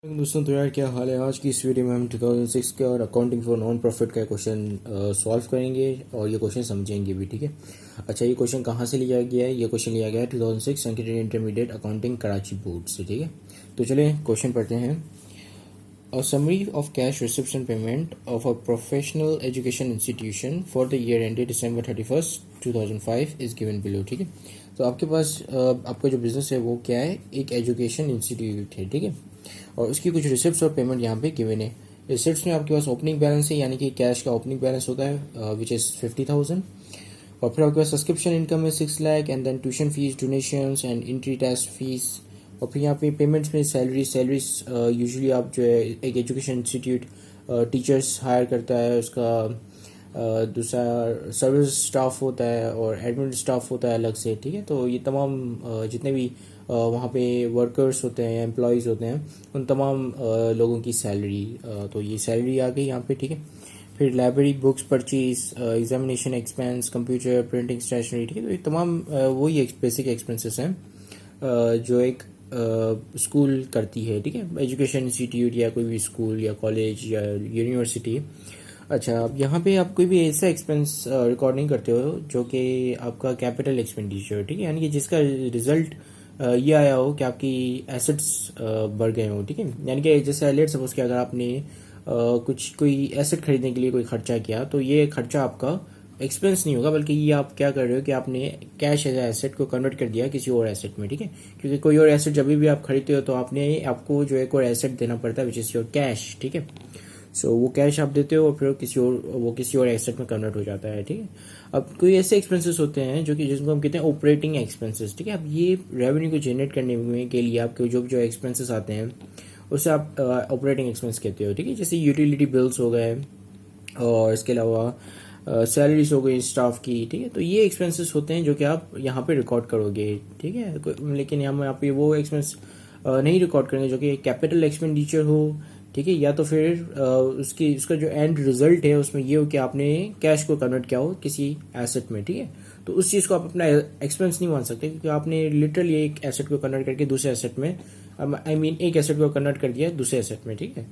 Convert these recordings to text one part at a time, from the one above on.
दोस्तों, तो यार क्या हाल है। आज की इस वीडियो में हम 2006 के और अकाउंटिंग फॉर नॉन प्रॉफिट का क्वेश्चन सॉल्व करेंगे और ये क्वेश्चन समझेंगे भी। ठीक है। अच्छा, ये क्वेश्चन कहाँ से लिया गया है? ये क्वेश्चन लिया गया है 2006 secondary intermediate accounting Karachi board से। ठीक है, तो चलिए क्वेश्चन पढ़ते हैं। A summary of cash receipts and payment of a professional education institution for the year ended December 31st 2005 is given below। ठीक है, तो आपके पास आपका जो बिजनेस है वो क्या है? एक एजुकेशन इंस्टीट्यूट है। ठीक है, और उसकी कुछ रिसिप्ट्स और पेमेंट यहाँ पे गिवन है। रिसिप्ट्स में आपके पास ओपनिंग बैलेंस है, यानी कि कैश का ओपनिंग बैलेंस होता है विच इज़ 50,000। और फिर आपके पास सब्सक्रिप्शन इनकम है 6 lakh, and then tuition fees, donations and entry test fees. और फिर यहाँ पे पेमेंट्स में सैलरीज यूजुअली आप जो है एक एजुकेशन इंस्टीट्यूट टीचर्स हायर करता है, उसका दूसरा सर्विस स्टाफ होता है और एडमिन स्टाफ होता है अलग से। ठीक है, तो ये तमाम जितने भी वहाँ पे वर्कर्स होते हैं, एम्प्लॉयज़ होते हैं, उन तमाम लोगों की सैलरी, तो ये सैलरी आ गई यहाँ पे। ठीक है, फिर library books purchase, examination expense, computer, printing, stationery. ठीक है, तो ये तमाम वही बेसिक एक्सपेंसेस हैं जो एक स्कूल करती है। ठीक है, एजुकेशन इंस्टीट्यूट या कोई भी स्कूल या कॉलेज या यूनिवर्सिटी। अच्छा, अब यहाँ पे आप कोई भी ऐसा एक्सपेंस रिकॉर्ड नहीं करते हो जो कि आपका कैपिटल एक्सपेंडिचर। ठीक है, यानी कि जिसका रिजल्ट ये आया हो कि आपकी एसेट्स बढ़ गए हो। ठीक है, यानी कि जैसे लेट सपोज कि अगर आपने कोई एसेट खरीदने के लिए कोई खर्चा किया, तो ये खर्चा आपका एक्सपेंस नहीं होगा, बल्कि ये आप क्या कर रहे हो कि आपने कैश एज एसेट को कन्वर्ट कर दिया किसी और एसेट में। ठीक है, क्योंकि कोई और एसेट जब भी आप खरीदते हो तो आपको जो एक और एसेट देना पड़ता है विच इज योर कैश। ठीक है, सो वो कैश आप देते हो और फिर किसी और एसेट में कन्वर्ट हो जाता है। ठीक है, अब कोई ऐसे एक्सपेंसेस होते हैं जिनको हम कहते हैं ऑपरेटिंग एक्सपेंसेस। ठीक है, अब ये रेवेन्यू को जनरेट करने में के लिए आपके जो एक्सपेंसेस आते हैं उसे आप ऑपरेटिंग एक्सपेंस कहते हो। ठीक है, जैसे यूटिलिटी बिल्स हो गए और इसके अलावा सैलरीज हो गई स्टाफ की। ठीक है, तो ये एक्सपेंसेस होते हैं जो कि आप यहाँ पे रिकॉर्ड करोगे। ठीक है, लेकिन हम यहाँ पे वो एक्सपेंस नहीं रिकॉर्ड करेंगे जो कि कैपिटल एक्सपेंडिचर हो। ठीक है, या तो फिर उसका जो एंड रिजल्ट है उसमें ये हो कि आपने कैश को कन्वर्ट किया हो किसी एसेट में। ठीक है, तो उस चीज़ को आप अपना एक्सपेंस नहीं मान सकते, क्योंकि आपने लिटरली एक एसेट को कन्वर्ट करके दूसरे एसेट में, एक एसेट को कन्वर्ट कर दिया दूसरे एसेट में। ठीक है,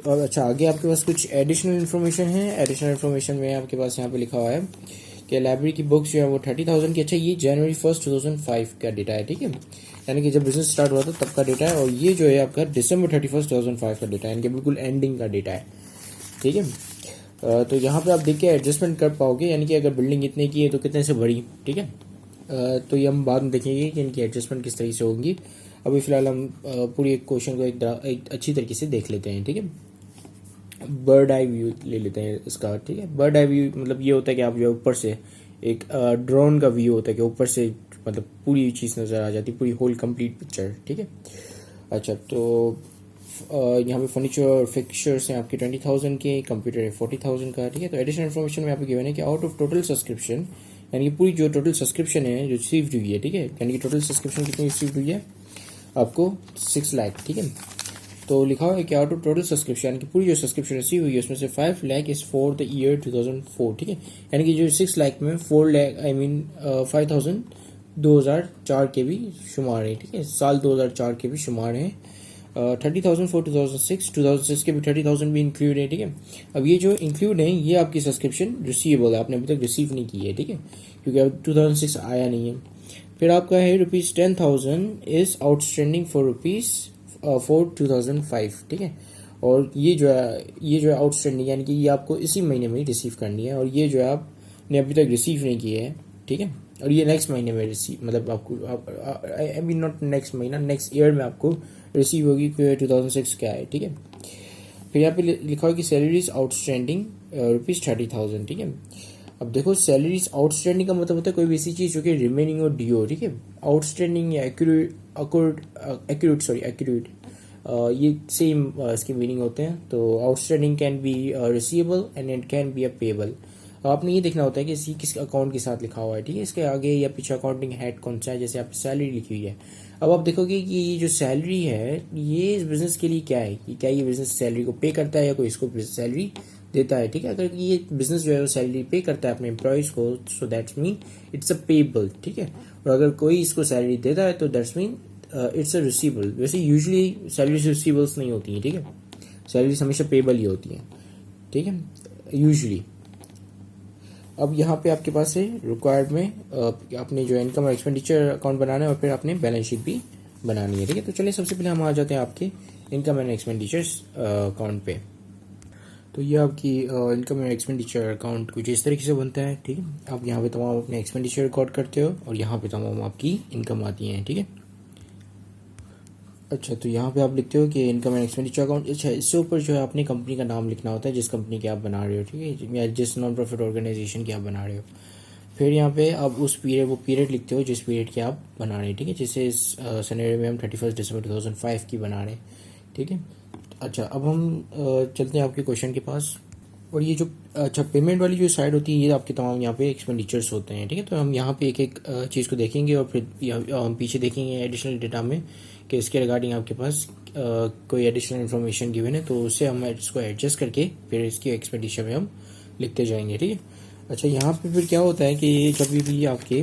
और अच्छा, आगे आपके पास कुछ एडिशनल इन्फॉर्मेशन है। एडिशनल इन्फॉर्मेशन में आपके पास यहाँ पे लिखा हुआ है कि लाइब्रेरी की बुक्स जो है वो 30,000 की। अच्छा, ये जनवरी 1 2005 का डेटा है। ठीक है, यानी कि जब बिजनेस स्टार्ट हुआ था तब का डेटा है, और ये जो है आपका दिसंबर 31 2005 का डेटा है, यानी कि बिल्कुल एंडिंग का डेटा है। ठीक है, तो यहाँ पे आप देख के एडजस्टमेंट कर पाओगे, यानी कि अगर बिल्डिंग इतने की है तो कितने से बढ़ी। ठीक है, तो ये हम बाद में देखेंगे कि इनकी एडजस्टमेंट किस तरीके से होंगी। अभी फिलहाल हम पूरी एक क्वेश्चन को एक अच्छी तरीके से देख लेते हैं। ठीक है, बर्ड आई व्यू ले लेते हैं इसका। ठीक है, बर्ड आई व्यू मतलब ये होता है कि आप जो ऊपर से एक ड्रोन का व्यू होता है कि ऊपर से मतलब पूरी चीज़ नज़र आ जाती है, पूरी होल कंप्लीट पिक्चर। ठीक है, अच्छा, तो यहाँ पे फर्नीचर और फिक्चर्स हैं आपके 20,000 के, कंप्यूटर है 40,000 का। ठीक है, तो एडिशनल इन्फॉर्मेशन में आपको गिवन है कि आउट ऑफ टोटल सब्सक्रिप्शन, यानी कि पूरी जो टोटल सब्सक्रिप्शन है जो रिसीव्ड हुई है। ठीक है, यानी कि टोटल सब्सक्रिप्शन कितनी रिसीव्ड हुई है आपको 6 लाख। ठीक है, तो लिखा हुआ है कि आउट ऑफ टोटल सब्सक्रिप्शन, यानी कि पूरी जो सब्सक्रिप्शन रिसीव हुई है उसमें से 5 lakh is for the year 2004। ठीक है, यानी कि जो 6 लाख में 4 लाख 5,000 2004 के भी शुमार है। ठीक है, साल 2004 के भी शुमार हैं। 30,000 फॉर 2006 के भी 30,000 भी इंक्लूड है। ठीक है, अब ये जो इंक्लूड है ये आपकी सब्सक्रिप्शन रिसीवेबल है, आपने अभी तक रिसीव नहीं की है। ठीक है, क्योंकि अब 2006 आया नहीं है। फिर आपका है ₹10,000 इज आउटस्टैंडिंग फॉर 2005। ठीक है, और ये जो है आउटस्टैंडिंग, यानी कि ये आपको इसी महीने में ही रिसीव करनी है, और ये जो है आपने अभी तक रिसीव नहीं की है। ठीक है, और ये नेक्स्ट महीने में रिसीव, मतलब आपको आई मीन नॉट नेक्स्ट महीना, नेक्स्ट ईयर में आपको रिसीव होगी, 2006 क्या है। ठीक है, फिर यहाँ पे लिखा हुआ कि सैलरीज आउटस्टैंडिंग ₹30,000। ठीक है, अब देखो, सैलरीज आउटस्टैंडिंग का मतलब होता है कोई भी ऐसी चीज़ जो कि रिमेनिंग और ड्यू। ठीक है, आउटस्टैंडिंग या एक्यूरेट ये सेम इसके मीनिंग होते हैं। तो outstanding can be receivable and it can be a payable. आपने ये देखना होता है कि इसी किस अकाउंट के साथ लिखा हुआ है। ठीक है, इसके आगे या पीछे अकाउंटिंग हेड कौन सा है, जैसे आप सैलरी लिखी हुई है। अब आप देखोगे कि ये जो सैलरी है ये इस बिजनेस के लिए क्या है, कि क्या ये बिजनेस सैलरी को पे करता है या कोई इसको सैलरी देता है। ठीक है, अगर ये बिजनेस जो है वो सैलरी पे करता है अपने एम्प्लॉयज को, so that's mean it's a payable. ठीक है, और अगर कोई इसको सैलरी देता है तो that's mean it's a receivable. वैसे यूजुअली सैलरीज रिसीवेबल्स नहीं होती हैं, ठीक है, सैलरीज हमेशा पेबल ही होती हैं, ठीक है, यूजुअली। अब यहाँ पे आपके पास है रिक्वायर्ड में अपने जो इनकम और एक्सपेंडिचर अकाउंट बनाना है और फिर आपने बैलेंस शीट भी बनानी है, ठीक है। तो चलिए सबसे पहले हम आ जाते हैं आपके इनकम एंड एक्सपेंडिचर्स अकाउंट पे। तो ये आपकी इनकम एंड एक्सपेंडिचर अकाउंट कुछ इस तरीके से बनता है, ठीक है। आप यहाँ पे तमाम अपने एक्सपेंडिचर रिकॉर्ड करते हो और यहाँ पे तमाम आपकी इनकम आती हैं, ठीक है। अच्छा, तो यहाँ पे आप लिखते हो कि इनकम एंड एक्सपेंडिचर अकाउंट। अच्छा, इससे ऊपर जो है अपनी कंपनी का नाम लिखना होता है जिस कंपनी की आप बना रहे हो, ठीक है, या जिस नॉन प्रॉफिट ऑर्गेनाइजेशन की आप बना रहे हो। फिर यहाँ पे आप उस पीरियड, वो पीरियड लिखते हो जिस पीरियड की आप बना रहे हैं, ठीक है। जैसे इस सिनेरियो में हम 31 दिसंबर 2005 की बना रहे हैं, ठीक है। अच्छा, अब हम चलते हैं आपके क्वेश्चन के पास। और ये जो अच्छा पेमेंट वाली जो साइड होती है ये आपके तमाम यहाँ पे एक्सपेंडिचर्स होते हैं, ठीक है। तो हम यहाँ पे एक एक चीज़ को देखेंगे और फिर हम पीछे देखेंगे एडिशनल डेटा में कि इसके रिगार्डिंग आपके पास कोई एडिशनल इन्फॉर्मेशन गिवन है, तो उससे हम इसको एडजस्ट करके फिर इसकी एक्सपेंडिचर में हम लिखते जाएंगे, ठीक है। अच्छा, यहाँ पे फिर क्या होता है कि जब भी आपके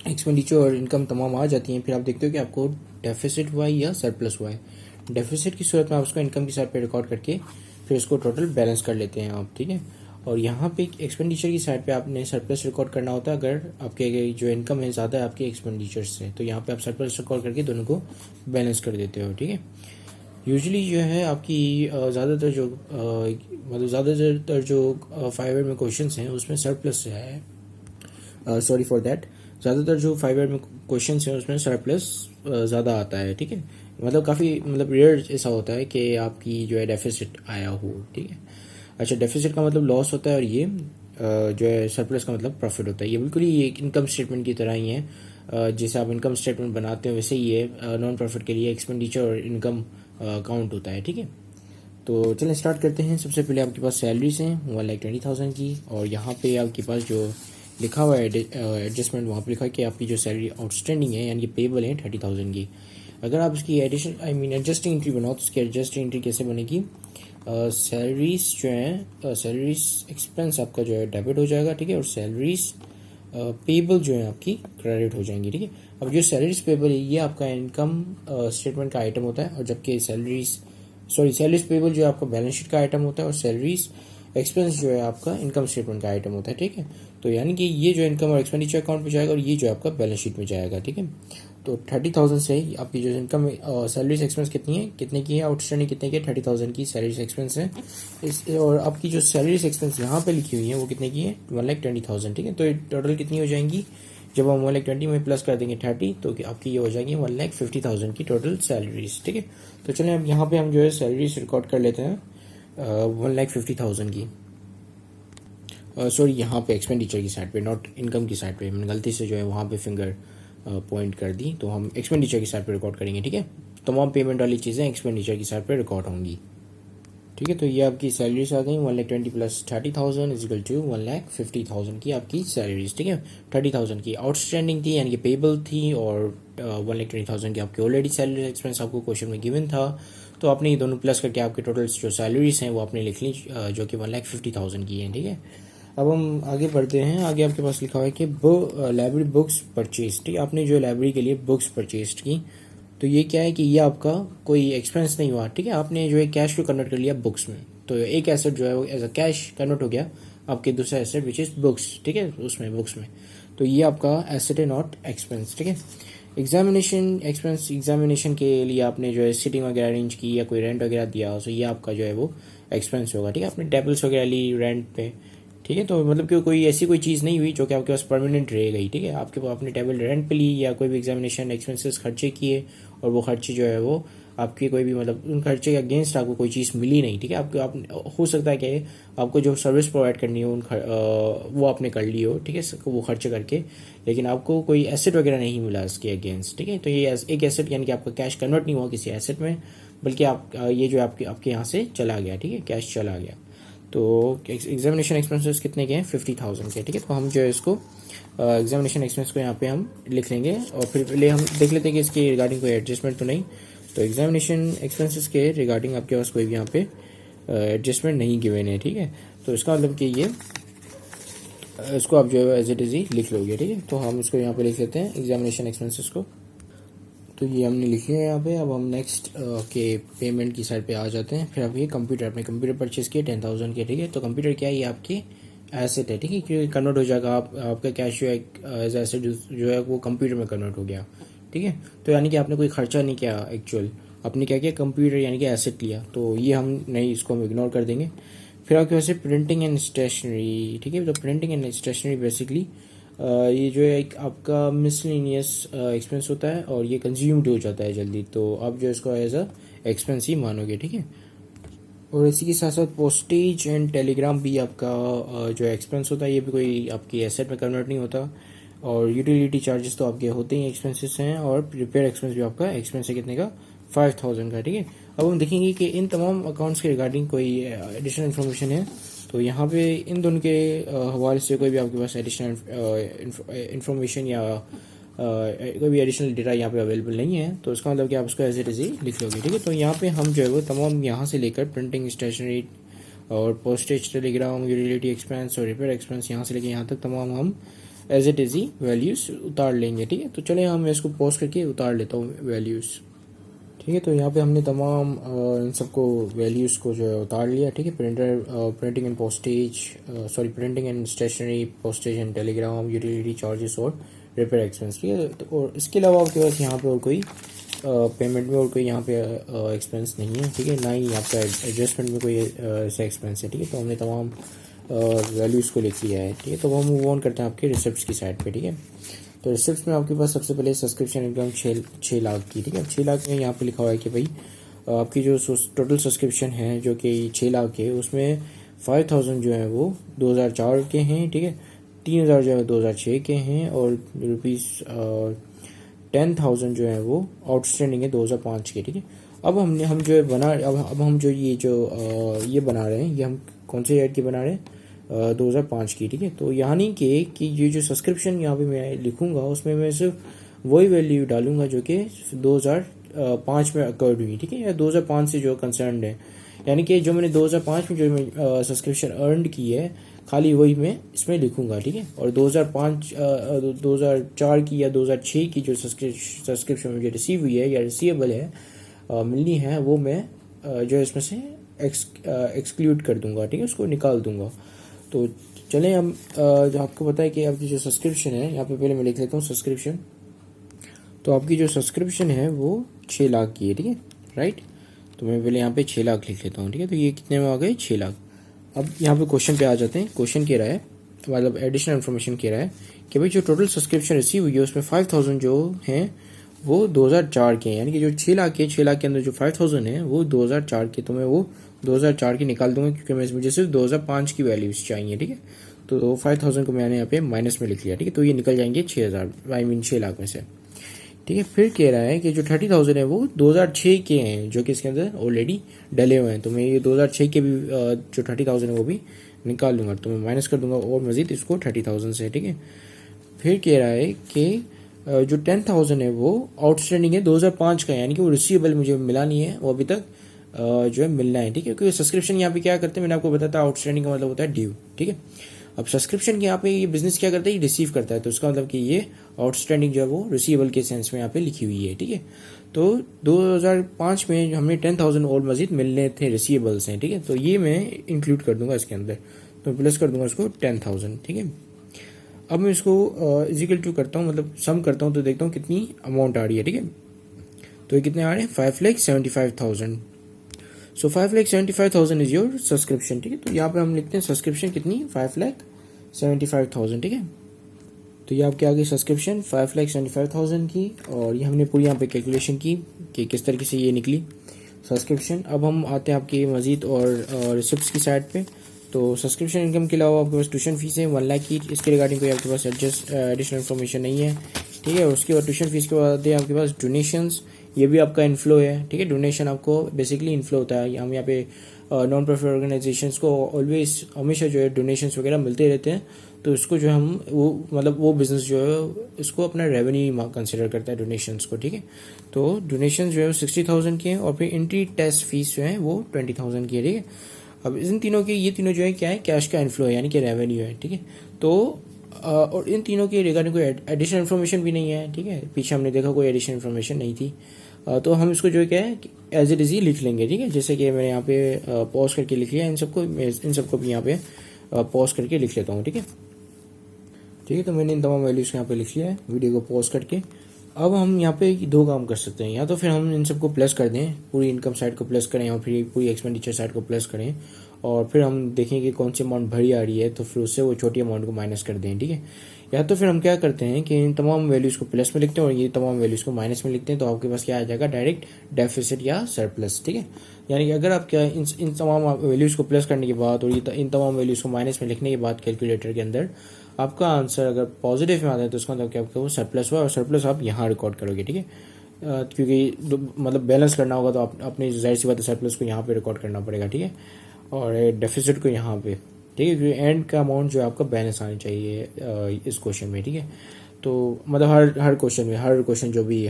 एक्सपेंडिचर और इनकम तमाम आ जाती हैं, फिर आप देखते हो कि आपको डेफिसिट हुआ है या सरप्लस हुआ है। डेफिसिट की सूरत में आप उसको इनकम के साथ पे रिकॉर्ड करके फिर उसको टोटल बैलेंस कर लेते हैं आप, ठीक है। और यहाँ पे एक्सपेंडिचर की साइड पे आपने सरप्लस रिकॉर्ड करना होता है अगर आपके जो इनकम है ज़्यादा है आपके एक्सपेंडिचर से, तो यहाँ पे आप सरप्लस रिकॉर्ड करके दोनों को बैलेंस कर देते हो, ठीक है। यूजुअली जो है आपकी ज़्यादातर जो मतलब ज़्यादातर जो 5 ईयर में क्वेश्चन हैं उसमें सरप्लस है, सॉरी फॉर दैट, ज़्यादातर जो 5 ईयर में क्वेश्चन हैं उसमें सरप्लस ज़्यादा आता है, ठीक है। मतलब काफ़ी मतलब रेयर ऐसा होता है कि आपकी जो है डेफिसिट आया हो, ठीक है। अच्छा, डेफिसिट का मतलब लॉस होता है और ये जो है सरप्लस का मतलब प्रॉफिट होता है। ये बिल्कुल ही एक इनकम स्टेटमेंट की तरह ही है, जैसे आप इनकम स्टेटमेंट बनाते हो वैसे ही ये नॉन प्रॉफिट के लिए एक्सपेंडिचर और इनकम अकाउंट होता है, ठीक है। तो चलें स्टार्ट करते हैं। सबसे पहले आपके पास सैलरीज हैं 1,20,000 की, और यहाँ पे आपके पास जो लिखा हुआ है एडजस्टमेंट, वहाँ पे लिखा है कि आपकी जो सैलरी आउटस्टैंडिंग है यानी कि पेबल है 30,000 की। अगर आप इसकी एडिशन एडजस्टिंग एंट्री बनाओ तो उसकी एडजस्टिंग एंट्री कैसे बनेगी? सैलरीज जो है सैलरीज एक्सपेंस आपका जो है डेबिट हो जाएगा, ठीक है, और सैलरीज पेबल जो है आपकी क्रेडिट हो जाएंगी, ठीक है। अब जो सैलरीज पेबल है ये आपका इनकम स्टेटमेंट का आइटम होता है, और जबकि सैलरीज पेबल जो है आपका बैलेंस शीट का आइटम होता है, और सैलरीज एक्सपेंस जो है आपका इनकम स्टेटमेंट का आइटम होता है, ठीक है। तो यानी कि ये जो इनकम और एक्सपेंडिचर अकाउंट में जाएगा और ये जो आपका बैलेंस शीट में जाएगा, ठीक है। तो 30,000 से आपकी जो इनकम सैलरीज एक्सपेंस कितने की है आउटस्टैंडिंग कितने की है? 30,000 की सैलरीज एक्सपेंस है और आपकी जो सैलरीज एक्सपेंस यहाँ पे लिखी हुई है वो कितने की है? 1,20,000, ठीक है। तो टोटल कितनी हो जाएंगी? जब हम 1,20,000 में प्लस कर देंगे 30 तो आपकी ये हो जाएगी 1,50,000 की टोटल सैलरीज, ठीक है। तो चलें अब यहाँ पे हम जो है सैलरीज रिकॉर्ड कर लेते हैं 1,50,000 की। सॉरी, यहाँ पे एक्सपेंडिचर की साइड पे, नॉट इनकम की साइड पे, मैंने गलती से जो है वहाँ पे फिंगर पॉइंट कर दी, तो हम एक्सपेंडिचर की साइड पे रिकॉर्ड करेंगे, ठीक है। तमाम पेमेंट वाली चीज़ें एक्सपेंडिचर की साइड पे रिकॉर्ड होंगी, ठीक है। तो ये आपकी सैलरीज आ गई 1,20,000 प्लस 30,000 इजिकल टू 1,50,000 की आपकी सैलरीज, ठीक है। 30,000 की आउटस्टैंडिंग थी यानी कि पेबल थी, और 1,20,000 की आपकी ऑलरेडी सैलरी एक्सपेंस आपको क्वेश्चन में गिवन था, तो आपने ये दोनों प्लस करके आपके टोटल जो सैलरीज हैं वो आपने लिख ली, जो कि 1,50,000 की हैं, ठीक है। अब हम आगे बढ़ते हैं। आगे आपके पास लिखा हुआ है कि लाइब्रेरी बुक्स परचेज, ठीक है। आपने जो लाइब्रेरी के लिए बुक्स परचेज की, तो ये क्या है कि ये आपका कोई एक्सपेंस नहीं हुआ, ठीक है। आपने जो है कैश को कन्वर्ट कर लिया बुक्स में, तो एक एसेट जो है वो एज अ कैश कन्वर्ट हो गया आपके दूसरा एसेट विच इज बुक्स, ठीक है, उसमें बुक्स में। तो ये आपका एसेट है नॉट एक्सपेंस, ठीक है। एग्जामिनेशन एक्सपेंस, एग्जामिनेशन के लिए आपने जो है सीटिंग वगैरह अरेंज की या कोई रेंट वगैरह दिया, तो ये आपका जो है वो एक्सपेंस होगा, ठीक है। आपने टेबल्स वगैरह ली रेंट पे, ठीक है। तो मतलब कि कोई ऐसी कोई चीज़ नहीं हुई जो कि आपके पास परमानेंट रह गई, ठीक है। आपके पास अपने टेबल रेंट पे ली या कोई भी एग्जामिनेशन एक्सपेंसेस खर्चे किए और वो खर्चे जो है वो आपके कोई भी मतलब उन खर्चे के अगेंस्ट आपको कोई चीज़ मिली नहीं, ठीक है। आपको हो सकता है कि आपको जो सर्विस प्रोवाइड करनी हो वो आपने कर ली हो, ठीक है, वो खर्चे करके, लेकिन आपको कोई एसेट वगैरह नहीं मिला इसके अगेंस्ट, ठीक है। तो ये एक एसेट यानी कि आपका कैश कन्वर्ट नहीं हुआ किसी एसेट में, बल्कि आप ये जो आपके यहाँ से चला गया, ठीक है, कैश चला गया। तो एग्जामिनेशन एक्सपेंसेस कितने के हैं? 50,000 के, ठीक है। तो हम जो है इसको एग्जामिनेशन एक्सपेंस को यहाँ पे हम लिख लेंगे और फिर पहले हम देख लेते हैं कि इसके रिगार्डिंग कोई एडजस्टमेंट तो नहीं। तो एग्जामिनेशन एक्सपेंसेस के रिगार्डिंग आपके पास कोई भी यहाँ पे एडजस्टमेंट नहीं गिवन है, ठीक है। तो इसका मतलब कि ये इसको आप जो है एज इट इज़ ही लिख लोगे, ठीक है। तो हम इसको यहाँ पे लिख लेते हैं एग्जामिनेशन एक्सपेंसेस को। तो ये हमने लिख लिया है यहाँ पे। अब हम नेक्स्ट के पेमेंट की साइड पे आ जाते हैं। फिर आप ये कंप्यूटर, अपने कंप्यूटर परचेज किए 10,000 के, ठीक है। तो कंप्यूटर क्या है, ये आपकी एसेट है, ठीक है, क्योंकि कन्वर्ट हो जाएगा। आपका कैश जो है एज एसेट जो है वो कंप्यूटर में कन्वर्ट हो गया, ठीक है। तो यानी कि आपने कोई खर्चा नहीं किया एक्चुअल, आपने क्या किया, कंप्यूटर यानी कि एसेट लिया। तो ये हम नहीं, इसको हम इग्नोर कर देंगे। फिर आपके पास है प्रिंटिंग एंड स्टेशनरी, ठीक है। तो प्रिंटिंग एंड स्टेशनरी बेसिकली ये जो है एक आपका मिसलेनियस एक्सपेंस होता है और ये कंज्यूम्ड हो जाता है जल्दी, तो आप जो इसको एज अ एक्सपेंस ही मानोगे, ठीक है। और इसी के साथ साथ पोस्टेज एंड टेलीग्राम भी आपका जो एक्सपेंस होता है, ये भी कोई आपकी एसेट में कन्वर्ट नहीं होता। और यूटिलिटी चार्जेस तो आपके होते ही एक्सपेंसेस हैं, और रिपेयर एक्सपेंस भी आपका एक्सपेंस है कितने का, 5,000 का, ठीक है। अब हम देखेंगे कि इन तमाम अकाउंट्स के रिगार्डिंग कोई एडिशनल इन्फॉर्मेशन है, तो यहाँ पे इन दोनों के हवाले से कोई भी आपके पास एडिशनल इन्फॉर्मेशन या कोई भी एडिशनल डेटा यहाँ पे अवेलेबल नहीं है, तो इसका मतलब कि आप उसको एज इट इज ही लिख लोगे, ठीक है। तो यहाँ पे हम जो है वो तमाम यहाँ से लेकर प्रिंटिंग स्टेशनरी और पोस्टेज, टेलीग्राम, यूटिलिटी एक्सपेंस और रिपेयर एक्सपेंस, यहाँ से लेकर यहाँ तक तमाम हम एज इट इज ही वैल्यूज उतार लेंगे, ठीक है। तो चले हम इसको पोस्ट करके उतार लेता हूँ वैल्यूज, ठीक है। तो यहाँ पे हमने तमाम इन सबको वैल्यूज़ को जो है उतार लिया, ठीक है। Printing and postage, sorry printing and stationery, postage and telegram, utility charges और रिपेयर एक्सपेंस, ठीक है। तो और इसके अलावा आपके पास यहाँ पे और कोई पेमेंट में और कोई यहाँ पे एक्सपेंस नहीं है, ठीक है, ना ही आपका एडजस्टमेंट में कोई ऐसा एक्सपेंस है, ठीक है। तो हमने तमाम वैल्यूज़ को लिख लिया है, ठीक है। तो वो हम मूव ऑन करते हैं आपके रिसिप्ट्स की साइड पे, ठीक है। तो रिसिप्ट में आपके पास सबसे पहले सब्सक्रिप्शन इनकम 6 लाख की, ठीक है। 6 लाख में यहाँ पे लिखा हुआ है कि भाई आपकी जो टोटल सब्सक्रिप्शन है जो कि 6 लाख के, उसमें 5,000 जो है वो 2004 के हैं, ठीक है। 3,000 जो है 2006 के हैं, और रुपीज़ 10,000 जो है वो आउटस्टैंडिंग है 2005 के, ठीक है। अब हम जो है अब हम जो ये बना रहे हैं, ये हम कौन से ईयर की बना रहे हैं, 2005 की, ठीक है। तो यानी कि ये जो सब्सक्रिप्शन यहाँ पे मैं लिखूंगा उसमें मैं सिर्फ वही वैल्यू डालूंगा जो कि 2005 में अकर्ड हुई, ठीक है, या 2005 से जो कंसर्न है। यानी कि जो मैंने 2005 में जो मैं सब्सक्रिप्शन अर्न की है, खाली वही मैं इसमें लिखूंगा, ठीक है। और 2004 की या 2006 की जो सब्सक्रिप्शन मुझे रिसीव हुई है या रिसीवेबल है, मिलनी है, वो मैं जो इसमें से एक्सक्लूड कर दूंगा, ठीक है, उसको निकाल दूंगा। तो चलें हम जो आपको पता है कि आपकी जो सब्सक्रिप्शन है, यहाँ पे पहले मैं लिख लेता हूँ सब्सक्रिप्शन। तो आपकी जो सब्सक्रिप्शन है वो 6 लाख की है, ठीक है, राइट। तो मैं पहले यहाँ पे 6 लाख लिख लेता हूँ, ठीक है। तो ये कितने में आ गए, 6 लाख। अब यहाँ पे क्वेश्चन पे आ जाते हैं। क्वेश्चन कह रहा है, मतलब एडिशनल इन्फॉर्मेशन कह रहा है कि भाई जो टोटल सब्सक्रिप्शन रिसीव हुई है उसमें 5,000 जो हैं वो 2004 के हैं, यानी कि जो 6 लाख के, 6 लाख के अंदर जो 5,000 है वो 2004 के, तो मैं वो 2004 की निकाल दूंगा क्योंकि मुझे सिर्फ 2005 की वैल्यूज चाहिए, ठीक है। तो 5,000 को मैंने यहाँ पे माइनस में लिख लिया, ठीक है। तो ये निकल जाएंगे 6,000, आई मीन 6 लाख में से, ठीक है। फिर कह रहा है कि जो 30,000 है वो 2006 के हैं जो कि इसके अंदर ऑलरेडी डले हुए हैं, तो मैं ये 2006 के भी जो 30,000 है वो भी निकाल लूंगा, तो मैं माइनस कर दूंगा और मजीद इसको 30,000 से, ठीक है। फिर कह रहा है कि जो 10,000 है वो आउटस्टैंडिंग है 2005 का, यानी कि वो रिसीवेबल मुझे मिला नहीं है, वो अभी तक जो है मिलना है, ठीक है। क्योंकि सब्सक्रिप्शन यहाँ पे क्या करते हैं, मैंने आपको बताया था आउटस्टैंडिंग का मतलब होता है ड्यू, ठीक है। अब सब्सक्रिप्शन के यहाँ पे ये बिजनेस क्या करता है, ये रिसीव करता है, तो उसका मतलब कि ये आउटस्टैंडिंग जो है वो रिसीवेबल के सेंस में यहाँ पे लिखी हुई है, ठीक है। तो 2005 में हमने 10,000 और मजीद मिलने थे, रिसीवेबल्स हैं, ठीक है। तो ये मैं इंक्लूड कर दूंगा इसके अंदर, तो प्लस कर दूंगा इसको 10,000, ठीक है। अब मैं इसको इजिकल टू करता हूँ, मतलब सम करता हूँ, तो देखता हूँ कितनी अमाउंट आ रही है, ठीक है। तो ये कितने आ रहे हैं, 5,75,000। सो 5,75,000 इज योर सब्सक्रिप्शन, ठीक है। तो यहाँ पे हम लिखते हैं सब्सक्रिप्शन कितनी, 5,75,000, ठीक है। तो ये आपके आगे सब्सक्रिप्शन 5,75,000 की, और ये हमने पूरी यहाँ पे कैलकुलेशन की कि किस तरीके से ये निकली सब्सक्रिप्शन। अब हम आते हैं आपकी मजीद और रिसिप्ट्स की साइड पे। तो सब्सक्रिप्शन इनकम के अलावा आपके पास ट्यूशन फीस है 1 लाख की, इसके रिगार्डिंग कोई आपके पास एडिशनल इन्फॉर्मेशन नहीं है, ठीक है। उसके बाद ट्यूशन फीस के बाद है आपके पास डोनेशंस, ये भी आपका इनफ्लो है, ठीक है। डोनेशन आपको बेसिकली इनफ्लो होता है, हम यहाँ पे नॉन प्रॉफिट ऑर्गेनाइजेशंस को ऑलवेज हमेशा जो है डोनेशंस वगैरह मिलते रहते हैं, तो इसको जो हम वो मतलब वो बिजनेस जो है इसको अपना रेवेन्यू कंसिडर करता है डोनेशंस को, ठीक है। तो डोनेशन जो है 60,000 के हैं, और फिर एंट्री टेस्ट फीस जो है वो 20,000 की है, ठीक है। अब इन तीनों के, ये तीनों जो है क्या है, कैश का इनफ्लो है, यानी कि रेवेन्यू है, ठीक है। तो और इन तीनों के रिगार्डिंग कोई एडिशनल इन्फॉर्मेशन भी नहीं है, ठीक है। पीछे हमने देखा कोई एडिशनल इन्फॉर्मेशन नहीं थी। तो हम इसको जो क्या है एज इट इज ही लिख लेंगे, ठीक है। जैसे कि मैंने यहाँ पे पॉज करके लिख लिया इन सबको भी यहाँ पे पॉज करके लिख लेता हूँ, ठीक है। ठीक है, तो मैंने इन तमाम वैल्यूज़ को यहाँ पे लिख लिया है वीडियो को पॉज करके। अब हम यहाँ पे दो काम कर सकते हैं, या तो फिर हम इन सबको प्लस कर दें, पूरी इनकम साइड को प्लस करें और फिर पूरी एक्सपेंडिचर साइड को प्लस करें, और फिर हम देखें कि कौन सी अमाउंट बड़ी आ रही है तो फिर उससे वो छोटी अमाउंट को माइनस कर दें, ठीक है। या तो फिर हम क्या करते हैं कि इन तमाम वैल्यूज़ को प्लस में लिखते हैं और ये तमाम वैल्यूज़ को माइनस में लिखते हैं, तो आपके पास क्या आ जाएगा, डायरेक्ट डेफिसिट या सरप्लस, ठीक है। यानी कि अगर आप क्या इन तमाम वैल्यूज़ को प्लस करने के बाद और ये इन तमाम वैल्यूज़ को माइनस में लिखने के बाद कैलकुलेटर के अंदर आपका आंसर अगर पॉजिटिव में आता है तो उसका मतलब क्या आपका वो सरप्लस हुआ, और सरप्लस आप यहाँ रिकॉर्ड करोगे, ठीक है। क्योंकि मतलब बैलेंस करना होगा तो आप अपनी जाहिर सी बात है सरप्लस को यहाँ पे रिकॉर्ड करना पड़ेगा, ठीक है, और डेफिसिट को यहाँ पे, ठीक है, क्योंकि एंड का अमाउंट जो है आपका बैलेंस आनी चाहिए इस क्वेश्चन में, ठीक है। तो मतलब हर क्वेश्चन जो भी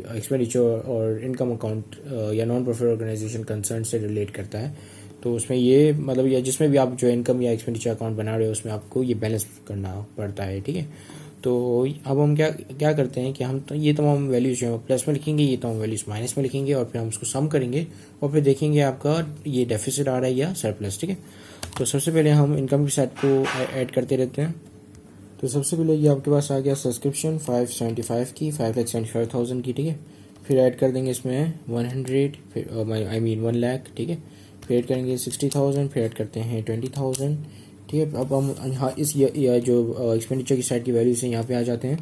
एक्सपेंडिचर और इनकम अकाउंट या नॉन प्रॉफिट ऑर्गेनाइजेशन कंसर्न से रिलेट करता है, तो उसमें ये मतलब या जिसमें भी आप जो इनकम या एक्सपेंडिचर अकाउंट बना रहे हो उसमें आपको ये बैलेंस करना पड़ता है, ठीक है। तो अब हम क्या करते हैं कि हम तो ये तमाम वैल्यूज जो है प्लस में लिखेंगे, ये तमाम वैल्यूज माइनस में लिखेंगे, और फिर हम उसको सम करेंगे और फिर देखेंगे आपका ये डेफिसिट आ रहा है या सरप्लस, ठीक है। तो सबसे पहले हम इनकम की साइड को ऐड करते रहते हैं। तो सबसे पहले ये आपके पास आ गया सब्सक्रिप्शन 575 की, 5,75,000 की, ठीक है। फिर ऐड कर देंगे इसमें 100, फिर 1 लाख, ठीक है। फिर ऐड करेंगे 60,000, फिर ऐड करते हैं 20,000, ठीक है। अब हम यहाँ इस ये जो एक्सपेंडिचर की साइड की वैल्यूज हैं यहाँ पे आ जाते हैं,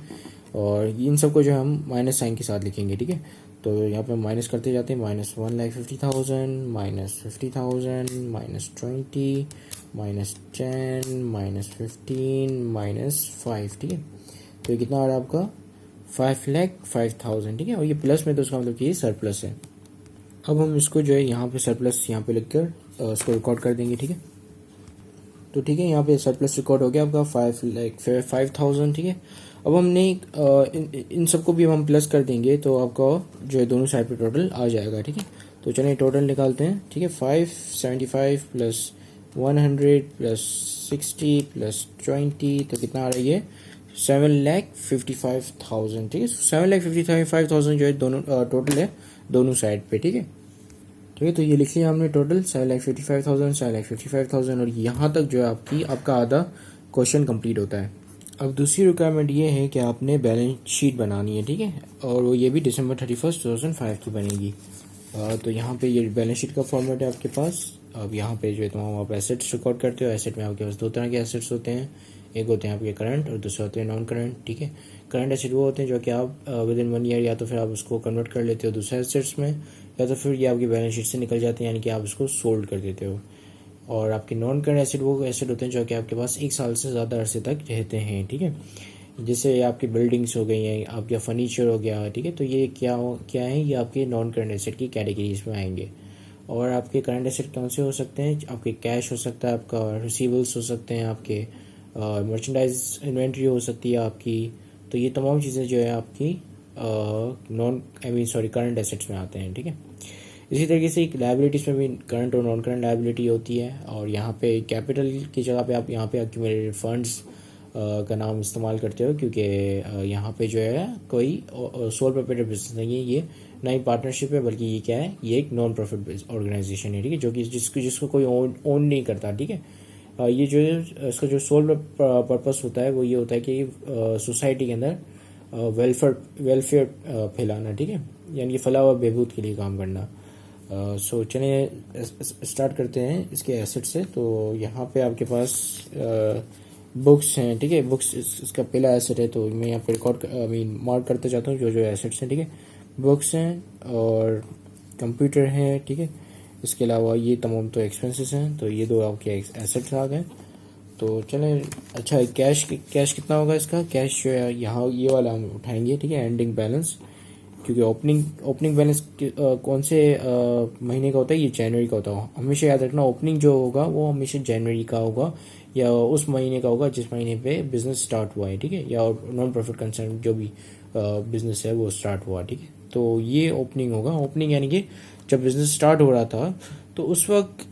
और इन सबको जो हम माइनस साइन के साथ लिखेंगे, ठीक है। तो यहाँ पे माइनस करते जाते हैं, -1,50,000, -50,000, -20, -10, -15, -5, ठीक है। तो ये कितना आ रहा है आपका 5,05,000, ठीक है। और ये प्लस में तो उसका मतलब कि ये सरप्लस है। अब हम इसको जो है यहाँ पे सरप्लस यहाँ पे लिखकर उसको रिकॉर्ड कर देंगे, ठीक है। तो ठीक है, यहाँ पे सरप्लस रिकॉर्ड हो गया आपका 5,05,000, ठीक है। अब हमने इन सबको भी हम प्लस कर देंगे तो आपका जो है दोनों साइड पे टोटल आ जाएगा, ठीक है। तो चलिए टोटल निकालते हैं, ठीक है। 575 प्लस 100 प्लस 60 प्लस 20 तो कितना आ रही है 7,55,000, ठीक है। 7,55,000 जो है दोनों टोटल है दोनों साइड पे, ठीक है। ठीक है, तो ये लिख लिया हमने टोटल 7,55,000 और यहाँ तक जो है आपका आधा क्वेश्चन कंप्लीट होता है। अब दूसरी रिक्वायरमेंट ये है कि आपने बैलेंस शीट बनानी है, ठीक है, और वो ये भी December 31, 2005 की बनेगी। तो यहाँ पे ये बैलेंस शीट का फॉर्मेट है आपके पास। अब यहाँ पे जो है तमाम आप एसेट्स रिकॉर्ड करते हो। एसेट में आपके पास दो तरह के एसेट्स होते हैं, एक होते हैं आपके करंट और दूसरे होते हैं नॉन करंट, ठीक है। करंट एसेट वो होते हैं जो कि आप विद इन 1 ईयर या तो फिर आप उसको कन्वर्ट कर लेते हो दूसरे एसेट्स में, या तो फिर ये आपकी बैलेंस शीट से निकल जाते हैं, यानी कि आप उसको सोल्ड कर देते हो। और आपके नॉन करंट एसेट वो एसेट होते हैं जो कि आपके पास 1 साल से ज़्यादा अरसे तक रहते हैं, ठीक है। जैसे आपकी बिल्डिंग्स हो गई हैं, आपका फर्नीचर हो गया, ठीक है। तो ये क्या है, ये आपके नॉन करंट एसेट की कैटेगरीज में आएंगे। और आपके करंट एसेट कौन से हो सकते हैं, आपके कैश हो सकता है, आपका रिसीवेबल्स हो सकते हैं, आपके मर्चेंडाइज इन्वेंट्री हो सकती है आपकी। तो ये तमाम चीज़ें जो है आपकी करंट एसेट्स में आते हैं, ठीक है। इसी तरीके से एक लायबिलिटीज़ में भी करंट और नॉन करंट लायबिलिटी होती है, और यहाँ पे कैपिटल की जगह पे आप यहाँ पे एक्यूमुलेटेड फंड्स का नाम इस्तेमाल करते हो, क्योंकि यहाँ पे जो है कोई सोल प्रोप्राइटर बिजनेस नहीं है, ये ना ही पार्टनरशिप है, बल्कि ये क्या है, ये एक नॉन प्रॉफिट ऑर्गेनाइजेशन है, ठीक है, जो कि जिसको कोई ओन नहीं करता, ठीक है। ये जो है इसका जो सोल पर्पस होता है वो ये होता है कि सोसाइटी के अंदर वेलफेयर फैलाना, ठीक है, यानी कि फलाह व बहबूद के लिए काम करना। सो चलिए स्टार्ट करते हैं इसके एसेट से। तो यहाँ पे आपके पास बुक्स हैं, ठीक है। बुक्स इसका पहला एसेट है, तो मैं यहाँ पे मार्क करते जाता हूँ जो जो एसेट्स हैं, ठीक है। बुक्स हैं और कंप्यूटर है, ठीक है। इसके अलावा ये तमाम तो एक्सपेंसेस हैं, तो ये दो आपके एसेट्स आ गए। तो चलें, अच्छा कैश कितना होगा इसका, कैश जो है यहाँ ये वाला हम उठाएंगे, ठीक है, एंडिंग बैलेंस, क्योंकि ओपनिंग बैलेंस कौन से महीने का होता है, ये जनवरी का होता है। हमेशा याद रखना ओपनिंग जो होगा वो हमेशा जनवरी का होगा, या उस महीने का होगा जिस महीने पे बिजनेस स्टार्ट हुआ है, ठीक है, या नॉन प्रॉफिट कंसर्न जो भी बिजनेस है वो स्टार्ट हुआ, ठीक है। तो ये ओपनिंग होगा, ओपनिंग यानी कि जब बिज़नेस स्टार्ट हो रहा था तो उस वक्त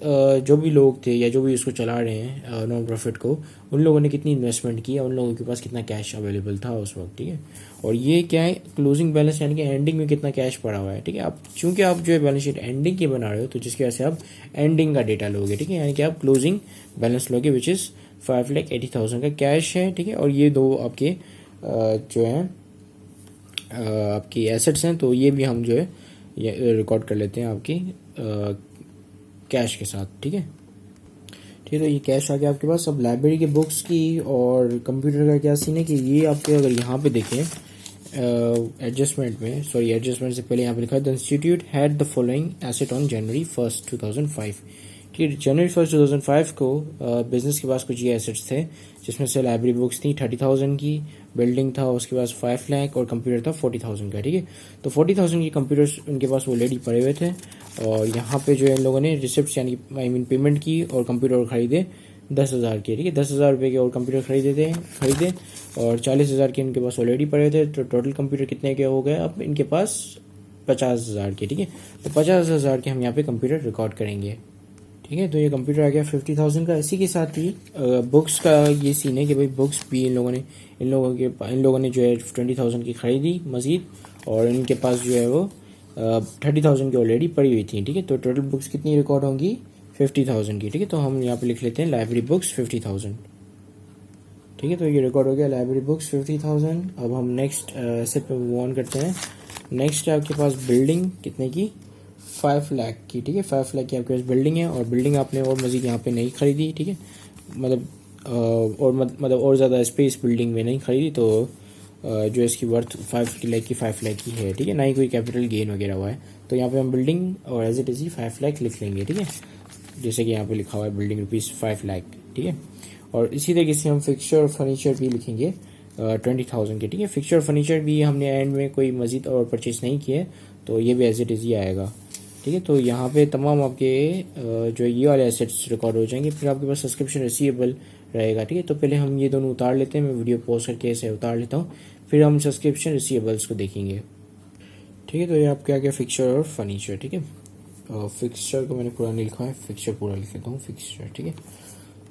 जो भी लोग थे या जो भी इसको चला रहे हैं नॉन प्रॉफिट को, उन लोगों ने कितनी इन्वेस्टमेंट की, उन लोगों के पास कितना कैश अवेलेबल था उस वक्त, ठीक है। और ये क्या है, क्लोजिंग बैलेंस यानी कि एंडिंग में कितना कैश पड़ा हुआ है, ठीक है। आप चूंकि आप जो है बैलेंस शीट एंडिंग की बना रहे हो तो जिसकी वजह से आप एंडिंग का डेटा लोगे, ठीक है, यानी कि आप क्लोजिंग बैलेंस लोगे विच इज़ 5,80,000 का कैश है, ठीक है। और ये दो आपके जो है आपकी एसेट्स हैं, तो ये भी हम जो है ये रिकॉर्ड कर लेते हैं आपकी कैश के साथ, ठीक है। ठीक है, तो ये कैश आ गया आपके पास। अब लाइब्रेरी के बुक्स की और कंप्यूटर का क्या सीन है कि ये आपके अगर यहाँ पे देखें एडजस्टमेंट में, सॉरी एडजस्टमेंट से पहले यहाँ पे लिखा है the institute had the following asset on January 1, 2005। ठीक है, जनवरी 1, 2005 को बिजनेस के पास कुछ ये एसेट्स थे जिसमें से लाइब्रेरी बुक्स थी 30,000 की, बिल्डिंग था उसके पास 5 लाख और कंप्यूटर था 40,000 का, ठीक है। तो 40,000 के कंप्यूटर्स उनके पास ऑलरेडी पड़े हुए थे और यहाँ पे जो है इन लोगों ने रिसिप्ट यानी पेमेंट की और कंप्यूटर खरीदे 10,000 के, ठीक है। 10,000 रुपये के और कंप्यूटर खरीदे और 40,000 के इनके पास ऑलरेडी पड़े थे। तो टोटल कंप्यूटर कितने के हो गए अब इनके पास 50,000 के, ठीक है। तो 50,000 के हम यहाँ पे कंप्यूटर रिकॉर्ड करेंगे, ठीक है। तो ये कंप्यूटर आ गया 50,000 का। इसी के साथ ही बुक्स का ये सीन है कि भाई बुक्स भी इन लोगों ने जो है 20,000 की खरीदी मजीद और इनके पास जो है वो 30,000 की ऑलरेडी पड़ी हुई थी, ठीक है। तो टोटल बुक्स कितनी रिकॉर्ड होंगी 50,000 की, ठीक है। तो हम यहाँ पे लिख लेते हैं लाइब्रेरी बुक्स 50,000, ठीक है। तो ये रिकॉर्ड हो गया लाइब्रेरी बुक्स 50,000। अब हम नेक्स्ट एसेट पे मूव ऑन करते हैं। नेक्स्ट है आपके पास बिल्डिंग कितने की 5 लाख की, ठीक है। 5 लाख की आपके पास बिल्डिंग है और बिल्डिंग आपने और मजीद यहाँ पे नहीं खरीदी, ठीक है। मतलब और ज़्यादा स्पेस बिल्डिंग में नहीं खरीदी, तो जो इसकी वर्थ 5 लाख की है, ठीक है। ना ही कोई कैपिटल गेन वगैरह हुआ है। तो यहाँ पे हम बिल्डिंग और एज इट इज ही 5 लाख लिख लेंगे, ठीक है। जैसे कि यहाँ पे लिखा हुआ है बिल्डिंग ₹5 लाख, ठीक है। और इसी तरीके से हम फिक्सचर और फर्नीचर भी लिखेंगे 20,000 के, ठीक है। फिक्सचर और फर्नीचर भी हमने एंड में कोई मजीद और परचेज नहीं किए, तो ये भी एज इट इज ही आएगा, ठीक है। तो यहाँ पे तमाम आपके जो ये वाले एसेट्स रिकॉर्ड हो जाएंगे। फिर आपके पास सब्सक्रिप्शन रिसीवेबल रहेगा, ठीक है। तो पहले हम ये दोनों उतार लेते हैं, मैं वीडियो पॉज करके ऐसे उतार लेता हूँ, फिर हम सब्सक्रिप्शन रिसीवेबल्स को देखेंगे, ठीक है। तो ये आपके आ गया फिक्सचर और फर्नीचर, ठीक है। फिक्सचर को मैंने पूरा नहीं लिखा है, फिक्सचर पूरा लिख लेता हूँ, फिक्सचर, ठीक है।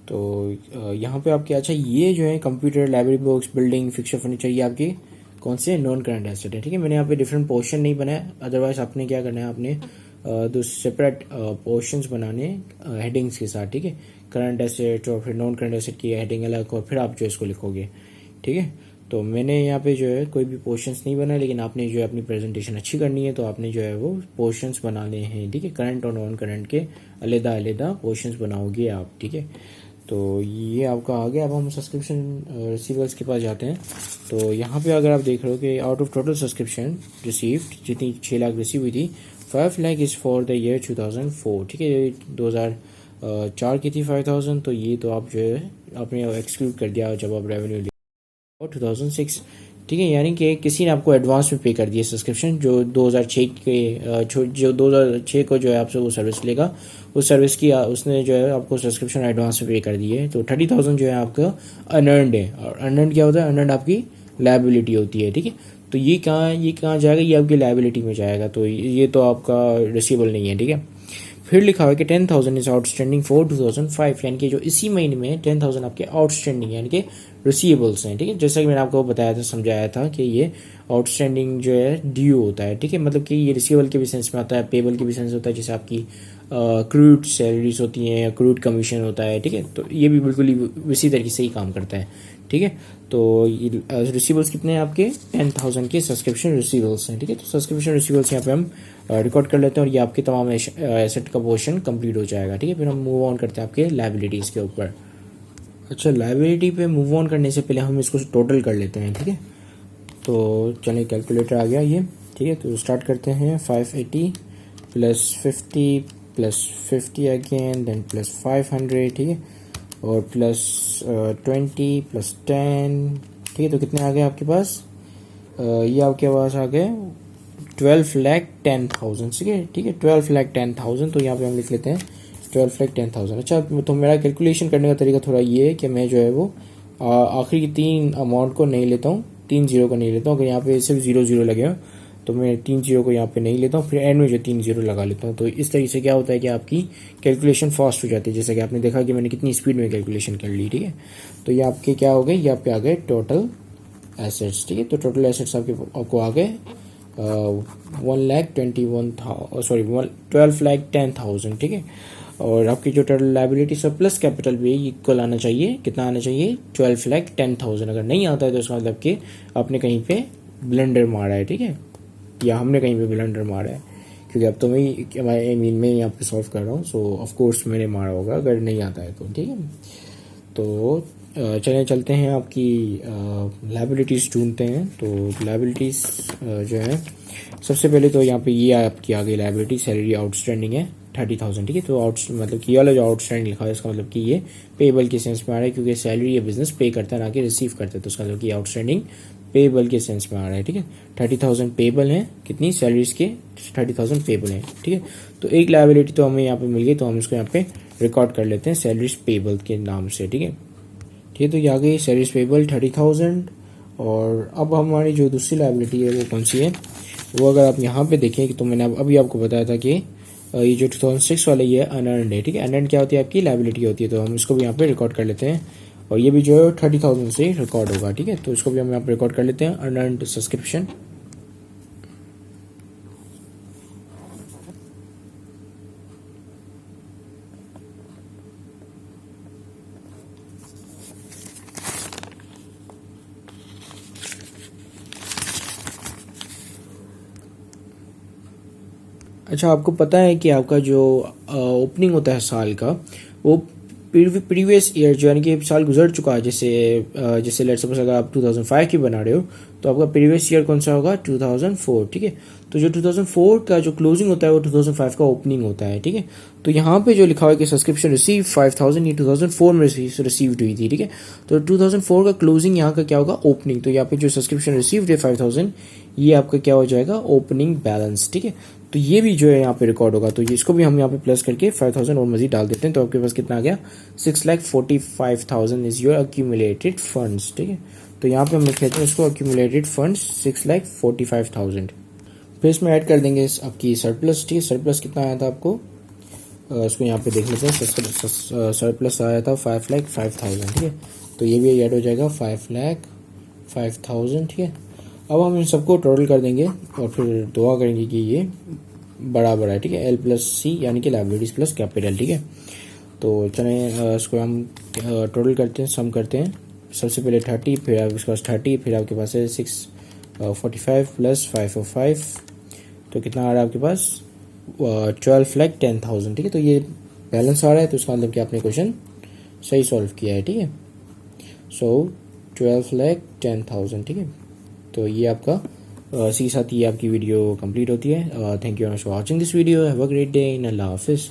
तो यहाँ पे आपके अच्छा ये जो है computer, library books, building, fixture, furniture, ये आपके कौन से नॉन करंट एसेट है, ठीक है। मैंने यहाँ पे डिफरेंट पोर्शन नहीं बनाया, अदरवाइज आपने क्या करना है, आपने दो सेपरेट पोर्शंस बनाने हेडिंग्स के साथ, ठीक है। करंट एसेट और फिर नॉन करंट एसेट की हेडिंग अलग और फिर आप जो इसको लिखोगे, ठीक है। तो मैंने यहाँ पे जो है कोई भी पोर्शंस नहीं बनाया, लेकिन आपने जो है अपनी प्रेजेंटेशन अच्छी करनी है तो आपने जो है वो पोर्शंस बनाने हैं, ठीक है। करंट और नॉन करंट के अलग पोर्शंस बनाओगे आप, ठीक है। तो ये आपका आ गया। अब हम सब्सक्रिप्शन रिसीवर्स के पास जाते हैं। तो यहाँ पे अगर आप देख रहे हो कि out of total subscription received जितनी 6 लाख रिसीव हुई थी, 5 lakh is for the year 2004, ठीक है। 2004 की थी 5,000, तो ये तो आप जो है आपने एक्सक्लूड कर दिया जब आप रेवेन्यू और 2006, ठीक है। यानी कि किसी ने आपको एडवांस में पे कर दिया सब्सक्रिप्शन, जो 2006 के जो 2006 को जो है आपसे वो सर्विस लेगा, उस सर्विस की उसने जो है आपको सब्सक्रिप्शन एडवांस में पे कर दी है। तो 30,000 जो है आपका अनर्नड है। और अनर्नड क्या होता है, अनर्नड आपकी लायबिलिटी होती है, ठीक है। तो ये कहाँ जाएगा, ये आपकी लायबिलिटी में जाएगा, तो ये तो आपका रिसीवेबल नहीं है, ठीक है। फिर लिखा हुआ है कि 10,000 इज आउटस्टैंडिंग फॉर 2005, यानी कि जो इसी महीने में 10,000 आपके आउटस्टैंडिंग यानी कि रिसीवेबल्स हैं, ठीक है। जैसा कि मैंने आपको बताया था, समझाया था कि ये आउटस्टैंडिंग जो है ड्यू होता है, ठीक है। मतलब कि ये रिसीवेबल के भी सेंस में आता है, पेबल के भी सेंस होता है, जैसे आपकी क्रूड सैलरीज होती हैं या क्रूड कमीशन होता है, ठीक है। तो ये भी बिल्कुल ही इसी तरीके से ही काम करता है, ठीक है। तो ये रिसीवेबल्स कितने हैं आपके 10,000 के सब्सक्रिप्शन रिसीवेबल्स हैं, ठीक है। तो सब्सक्रिप्शन रिसीवेबल्स यहाँ पे हम रिकॉर्ड कर लेते हैं और ये आपके तमाम एसेट का पोर्शन कंप्लीट हो जाएगा, ठीक है। फिर हम मूव ऑन करते हैं आपके लायबिलिटीज़ के ऊपर। अच्छा, लायबिलिटी पे मूव ऑन करने से पहले हम इसको टोटल कर लेते हैं, ठीक है। तो चलिए कैलकुलेटर आ गया ये, ठीक है। तो स्टार्ट करते हैं 580 plus 50 plus 50 again then plus 500, ठीक है। और प्लस 20 प्लस 10, ठीक है। तो कितने आ गए आपके पास, ये आपके पास आ गए 12,10,000, ठीक है। 12,10,000, तो यहाँ पे हम लिख लेते हैं 12,10,000। अच्छा, तो मेरा कैलकुलेशन करने का तरीका थोड़ा ये है कि मैं जो है वो आखिरी की 3 अमाउंट को नहीं लेता हूँ, 3 जीरो को नहीं लेता हूँ। अगर यहाँ पे सिर्फ 0 0 लगे हो तो मैं 3 जीरो को यहाँ पे नहीं लेता हूँ, फिर एंड में जो 3 जीरो लगा लेता हूँ। तो इस तरीके से क्या होता है कि आपकी कैलकुलेशन फास्ट हो जाती है, जैसा कि आपने देखा कि मैंने कितनी स्पीड में कैलकुलेशन कर ली, ठीक है। तो ये आपके क्या हो गए, यहाँ पे आ गए टोटल एसेट्स, ठीक है। तो टोटल एसेट्स आपको आ गए 12,10,000, ठीक है। और आपकी जो टोटल लाइबिलिटी सरप्लस कैपिटल भी इक्वल आना चाहिए, कितना आना चाहिए 12,10,000। अगर नहीं आता है तो इसका मतलब कि आपने कहीं पे ब्लेंडर मारा है, ठीक है, या हमने कहीं पे ब्लेंडर मारा है, क्योंकि अब तो मैं यहाँ पे सॉल्व कर रहा हूँ। सो ऑफ कोर्स मैंने मारा होगा अगर नहीं आता है तो, ठीक है। तो चलें चलते हैं आपकी लाइबिलिटीज़ ढूंढते हैं। तो लाइबिलिटीज़ जो है, सबसे पहले तो यहाँ पे ये आपकी आ गई लाइबिलिटी, सैलरी आउटस्टैंडिंग है 30,000, ठीक है। तो मतलब कि ये वाला जो आउटस्टैंडिंग लिखा है इसका मतलब कि ये पेबल के सेंस में आ रहा है, क्योंकि सैलरी ये बिजनेस पे करता है ना कि रिसीव करता है। तो उसका मतलब कि आउटस्टैंडिंग पेबल के सेंस में आ रहा है, ठीक है। 30,000 पेबल है, कितनी सैलरीज के 30,000 पेबल है, ठीक है। तो एक लाइबिलिटी तो हमें यहाँ पे मिल गई, तो हम इसको यहाँ पे रिकॉर्ड कर लेते हैं सैलरीज पेबल के नाम से, ठीक है। ठीक है, तो ये आ गई सैलरीज पेबल 30,000। और अब हमारी जो दूसरी लाइबिलिटी है वो कौन सी है, वो अगर आप यहाँ पे देखें कि तो मैंने अभी आपको बताया था कि ये जो 2006 वाला ये अनअर्नड है, ठीक है। अनअर्नड क्या होती है, आपकी लाइबिलिटी होती है। तो हम इसको भी यहाँ पे रिकॉर्ड कर लेते हैं, और ये भी जो है 30,000 से रिकॉर्ड होगा, ठीक है। तो इसको भी हम यहाँ पे रिकॉर्ड कर लेते हैं, अनअर्नड सब्सक्रिप्शन। अच्छा, आपको पता है कि आपका जो ओपनिंग होता है साल का, वो प्रीवियस ईयर जो यानी कि साल गुजर चुका है, जैसे लेट्स सपोज अगर आप 2005 की बना रहे हो तो आपका प्रीवियस ईयर कौन सा होगा 2004, ठीक है। तो जो 2004 का जो क्लोजिंग होता है वो 2005 का ओपनिंग होता है, ठीक है। तो यहाँ पे जो लिखा हुआ है कि सब्सक्रिप्शन रिसीव 5,000, ये 2004 में रिसीव्ड हुई थी, ठीक है। तो 2004 का क्लोजिंग यहाँ का क्या होगा, ओपनिंग। तो यहाँ पे जो सब्सक्रिप्शन रिसीव्ड है 5,000, ये आपका क्या हो जाएगा, ओपनिंग बैलेंस, ठीक है। तो ये भी जो है यहाँ पे रिकॉर्ड होगा। तो इसको भी हम यहाँ पे प्लस करके 5,000 और मजीद डाल देते हैं। तो आपके पास कितना आ गया, 6,45,000 इज योर अक्यूमुलेटेड फंड्स, ठीक है। तो यहाँ पे हम लिख लेते हैं इसको अक्यूमुलेटेड फंड्स 6,45,000। फिर इसमें ऐड कर देंगे आपकी सरप्लस, ठीक है। सरप्लस कितना आया था आपको, उसको यहाँ पे देख लेते हैं। सरप्लस आया था 5,05,000, ठीक है। तो ये भी ऐड हो जाएगा 5,05,000, ठीक है। अब हम इन सबको टोटल कर देंगे और फिर दुआ करेंगे कि ये बराबर है, ठीक है। L प्लस सी यानी कि लाइबिलिटीज प्लस कैपिटल, ठीक है। तो चलें इसको हम टोटल करते हैं, सम करते हैं। सबसे पहले 30, फिर आपके पास 30, फिर आपके पास है 645 प्लस 505, तो कितना आ रहा है आपके पास 12,10,000, ठीक है। तो ये बैलेंस आ रहा है, तो इसका मतलब कि आपने क्वेश्चन सही सॉल्व किया है, ठीक है। सो 12,10,000, ठीक है। तो ये आपका इसी के साथ ये आपकी वीडियो कंप्लीट होती है। Thank you for watching this video, have a great day इन अल्लाह हाफिज़।